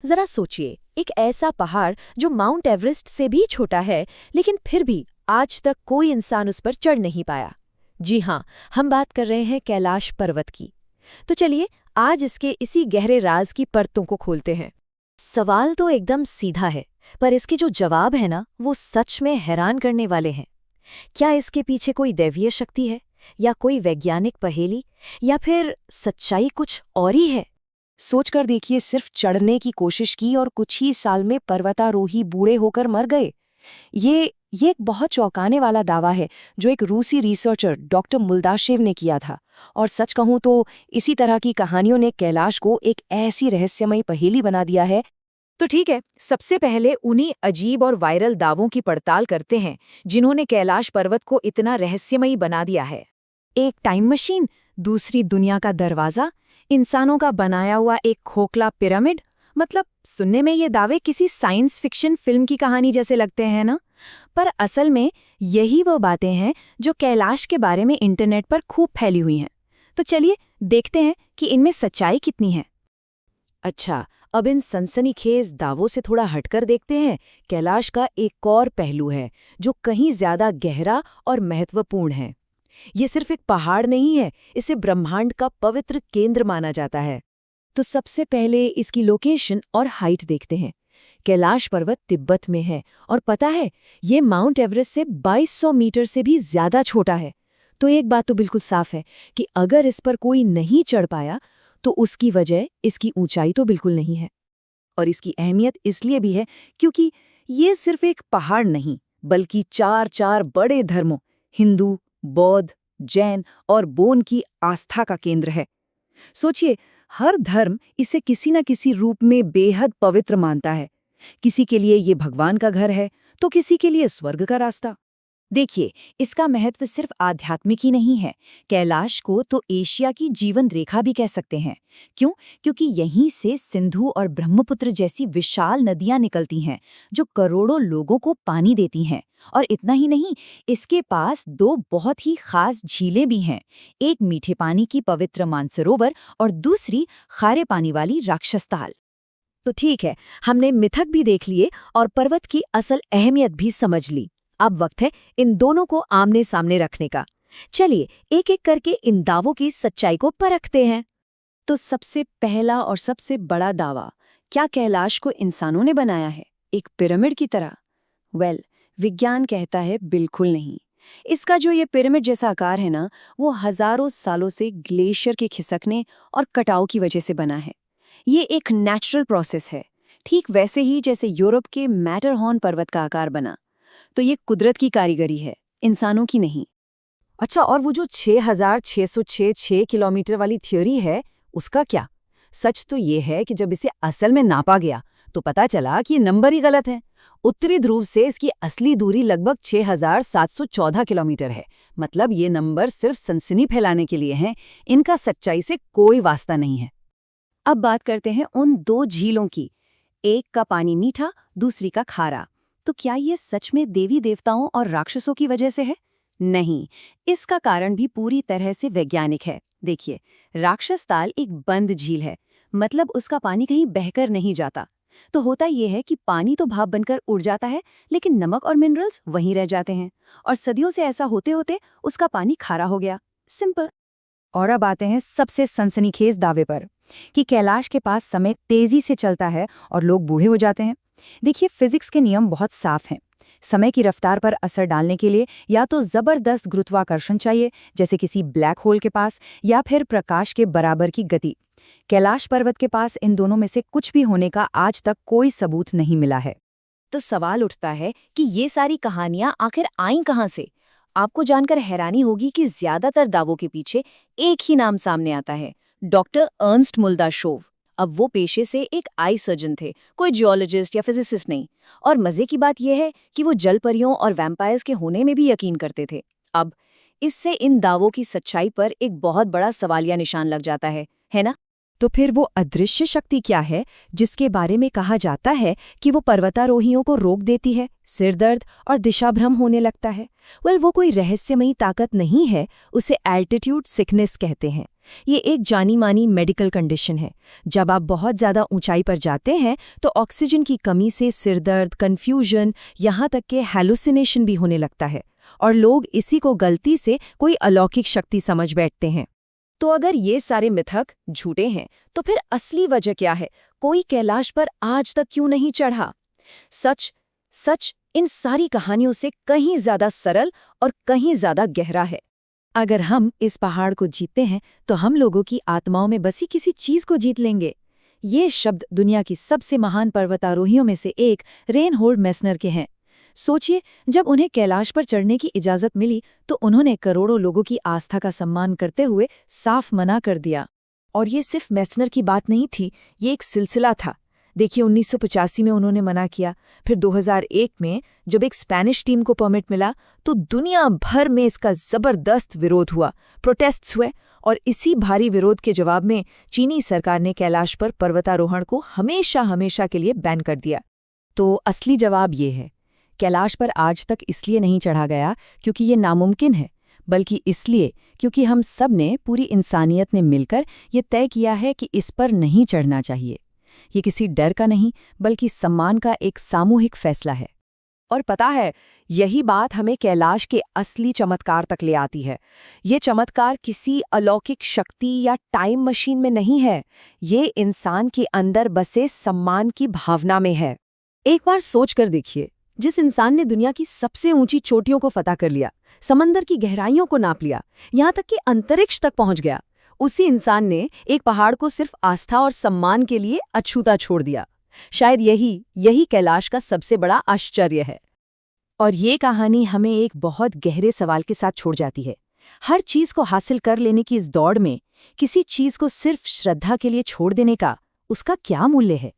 जरा सोचिए, एक ऐसा पहाड़ जो माउंट एवरेस्ट से भी छोटा है, लेकिन फिर भी आज तक कोई इंसान उस पर चढ़ नहीं पाया। जी हाँ, हम बात कर रहे हैं कैलाश पर्वत की। तो चलिए, आज इसके इसी गहरे राज की परतों को खोलते हैं। सवाल तो एकदम सीधा है, पर इसके जो जवाब है ना, वो सच में हैरान करने वाले हैं। क्या इसके पीछे कोई दैवीय शक्ति है, या कोई वैज्ञानिक पहेली, या फिर सच्चाई कुछ और ही है? सोचकर देखिए, सिर्फ चढ़ने की कोशिश की और कुछ ही साल में पर्वतारोही बूढ़े होकर मर गए। ये एक बहुत चौंकाने वाला दावा है, जो एक रूसी रिसर्चर डॉक्टर मुल्दाशेव ने किया था। और सच कहूं तो इसी तरह की कहानियों ने कैलाश को एक ऐसी रहस्यमयी पहेली बना दिया है। तो ठीक है, सबसे पहले उन्हीं अजीब और वायरल दावों की पड़ताल करते हैं जिन्होंने कैलाश पर्वत को इतना रहस्यमयी बना दिया है। एक टाइम मशीन, दूसरी दुनिया का दरवाजा, इंसानों का बनाया हुआ एक खोखला पिरामिड। मतलब सुनने में ये दावे किसी साइंस फिक्शन फिल्म की कहानी जैसे लगते हैं ना? पर असल में यही वो बातें हैं जो कैलाश के बारे में इंटरनेट पर खूब फैली हुई हैं। तो चलिए देखते हैं कि इनमें सच्चाई कितनी है। अच्छा, अब इन सनसनीखेज दावों से थोड़ा हटकर देखते हैं। कैलाश का एक और पहलू है जो कहीं ज्यादा गहरा और महत्वपूर्ण है। ये सिर्फ एक पहाड़ नहीं है, इसे ब्रह्मांड का पवित्र केंद्र माना जाता है। तो सबसे पहले इसकी लोकेशन और हाइट देखते हैं। कैलाश पर्वत तिब्बत में है, और पता है, ये माउंट एवरेस्ट से 2200 मीटर से भी ज्यादा छोटा है। तो एक बात तो बिल्कुल साफ है कि अगर इस पर कोई नहीं चढ़ पाया, तो उसकी वजह इसकी ऊंचाई तो बिल्कुल नहीं है। और इसकी अहमियत इसलिए भी है क्योंकि ये सिर्फ एक पहाड़ नहीं, बल्कि चार बड़े धर्मों, हिंदू, बौद्ध, जैन और बोन की आस्था का केंद्र है। सोचिए, हर धर्म इसे किसी न किसी रूप में बेहद पवित्र मानता है। किसी के लिए ये भगवान का घर है, तो किसी के लिए स्वर्ग का रास्ता। देखिए, इसका महत्व सिर्फ आध्यात्मिक ही नहीं है। कैलाश को तो एशिया की जीवन रेखा भी कह सकते हैं। क्यों? क्योंकि यहीं से सिंधु और ब्रह्मपुत्र जैसी विशाल नदियां निकलती हैं, जो करोड़ों लोगों को पानी देती हैं। और इतना ही नहीं, इसके पास दो बहुत ही खास झीलें भी हैं। एक मीठे पानी की पवित्र मानसरोवर और दूसरी खारे पानी वाली राक्षसताल। तो ठीक है, हमने मिथक भी देख लिए और पर्वत की असल अहमियत भी समझ ली। अब वक्त है इन दोनों को आमने सामने रखने का। चलिए एक एक करके इन दावों की सच्चाई को परखते हैं। तो सबसे पहला और सबसे बड़ा दावा, क्या कैलाश को इंसानों ने बनाया है, एक पिरामिड की तरह? विज्ञान कहता है बिल्कुल नहीं। इसका जो ये पिरामिड जैसा आकार है ना, वो हजारों सालों से ग्लेशियर के खिसकने और कटाव की वजह से बना है। ये एक नेचुरल प्रोसेस है, ठीक वैसे ही जैसे यूरोप के मैटरहॉर्न पर्वत का आकार बना। तो ये कुदरत की कारीगरी है, इंसानों की नहीं। अच्छा, और वो जो 6666 किलोमीटर वाली थ्योरी है, उसका क्या? सच तो ये है कि जब इसे असल में नापा गया तो पता चला कि ये नंबर ही गलत है। उत्तरी ध्रुव से इसकी असली दूरी लगभग 6714 किलोमीटर है। मतलब ये नंबर सिर्फ सनसनी फैलाने के लिए हैं, इनका सच्चाई से कोई वास्ता नहीं है। अब बात करते हैं उन दो झीलों की। एक का पानी मीठा, दूसरी का खारा। तो क्या ये सच में देवी देवताओं और राक्षसों की वजह से है? नहीं, इसका कारण भी पूरी तरह से वैज्ञानिक है। देखिए, राक्षस ताल एक बंद झील है, मतलब उसका पानी कहीं बहकर नहीं जाता। तो होता यह है कि पानी तो भाप बनकर उड़ जाता है, लेकिन नमक और मिनरल्स वहीं रह जाते हैं। और सदियों से ऐसा होते होते उसका पानी खारा हो गया। सिंपल। और अब आते हैं सबसे सनसनीखेज दावे पर, कि कैलाश के पास समय तेजी से चलता है और लोग बूढ़े हो जाते हैं। देखिए, फिजिक्स के नियम बहुत साफ हैं। समय की रफ्तार पर असर डालने के लिए या तो जबरदस्त गुरुत्वाकर्षण चाहिए, जैसे किसी ब्लैक होल के पास, या फिर प्रकाश के बराबर की गति। कैलाश पर्वत के पास इन दोनों में से कुछ भी होने का आज तक कोई सबूत नहीं मिला है। तो सवाल उठता है कि ये सारी कहानियां आखिर आईं कहां से? आपको जानकर हैरानी होगी कि ज्यादातर दावों के पीछे एक ही नाम सामने आता है, डॉक्टर अर्नस्ट मुल्दाशोव। अब वो पेशे से एक आई सर्जन थे, कोई जियोलॉजिस्ट या फिजिसिस्ट नहीं। और मजे की बात यह है कि वो जलपरियों और वैम्पायर्स के होने में भी यकीन करते थे। अब इससे इन दावों की सच्चाई पर एक बहुत बड़ा सवालिया निशान लग जाता है ना? तो फिर वो अदृश्य शक्ति क्या है जिसके बारे में कहा जाता है कि वो पर्वतारोहियों को रोक देती है, सिरदर्द और दिशाभ्रम होने लगता है? वो कोई रहस्यमयी ताकत नहीं है, उसे एल्टीट्यूड सिकनेस कहते हैं। ये एक जानी मानी मेडिकल कंडीशन है। जब आप बहुत ज़्यादा ऊंचाई पर जाते हैं तो ऑक्सीजन की कमी से सिरदर्द, कन्फ्यूजन, यहाँ तक कि हैलुसिनेशन भी होने लगता है, और लोग इसी को गलती से कोई अलौकिक शक्ति समझ बैठते हैं। तो अगर ये सारे मिथक झूठे हैं तो फिर असली वजह क्या है? कोई कैलाश पर आज तक क्यों नहीं चढ़ा? सच इन सारी कहानियों से कहीं ज्यादा सरल और कहीं ज्यादा गहरा है। अगर हम इस पहाड़ को जीतते हैं तो हम लोगों की आत्माओं में बसी किसी चीज को जीत लेंगे। ये शब्द दुनिया की सबसे महान पर्वतारोहियों में से एक रेनहोल्ड मेसनर के हैं। सोचिए, जब उन्हें कैलाश पर चढ़ने की इजाजत मिली तो उन्होंने करोड़ों लोगों की आस्था का सम्मान करते हुए साफ मना कर दिया। और ये सिर्फ मेसनर की बात नहीं थी, ये एक सिलसिला था। देखिए, 1985 में उन्होंने मना किया, फिर 2001 में जब एक स्पेनिश टीम को परमिट मिला तो दुनिया भर में इसका जबरदस्त विरोध हुआ, प्रोटेस्ट्स हुए, और इसी भारी विरोध के जवाब में चीनी सरकार ने कैलाश पर पर्वतारोहण को हमेशा के लिए बैन कर दिया। तो असली जवाब ये है, कैलाश पर आज तक इसलिए नहीं चढ़ा गया क्योंकि ये नामुमकिन है, बल्कि इसलिए क्योंकि हम सब ने, पूरी इंसानियत ने मिलकर ये तय किया है कि इस पर नहीं चढ़ना चाहिए। ये किसी डर का नहीं, बल्कि सम्मान का एक सामूहिक फैसला है। और पता है, यही बात हमें कैलाश के असली चमत्कार तक ले आती है। ये चमत्कार किसी अलौकिक शक्ति या टाइम मशीन में नहीं है, ये इंसान के अंदर बसे सम्मान की भावना में है। एक बार सोच कर देखिए, जिस इंसान ने दुनिया की सबसे ऊंची चोटियों को फतह कर लिया, समंदर की गहराइयों को नाप लिया, यहाँ तक कि अंतरिक्ष तक पहुंच गया, उसी इंसान ने एक पहाड़ को सिर्फ आस्था और सम्मान के लिए अछूता छोड़ दिया। शायद यही कैलाश का सबसे बड़ा आश्चर्य है। और ये कहानी हमें एक बहुत गहरे सवाल के साथ छोड़ जाती है। हर चीज को हासिल कर लेने की इस दौड़ में किसी चीज को सिर्फ श्रद्धा के लिए छोड़ देने का, उसका क्या मूल्य है?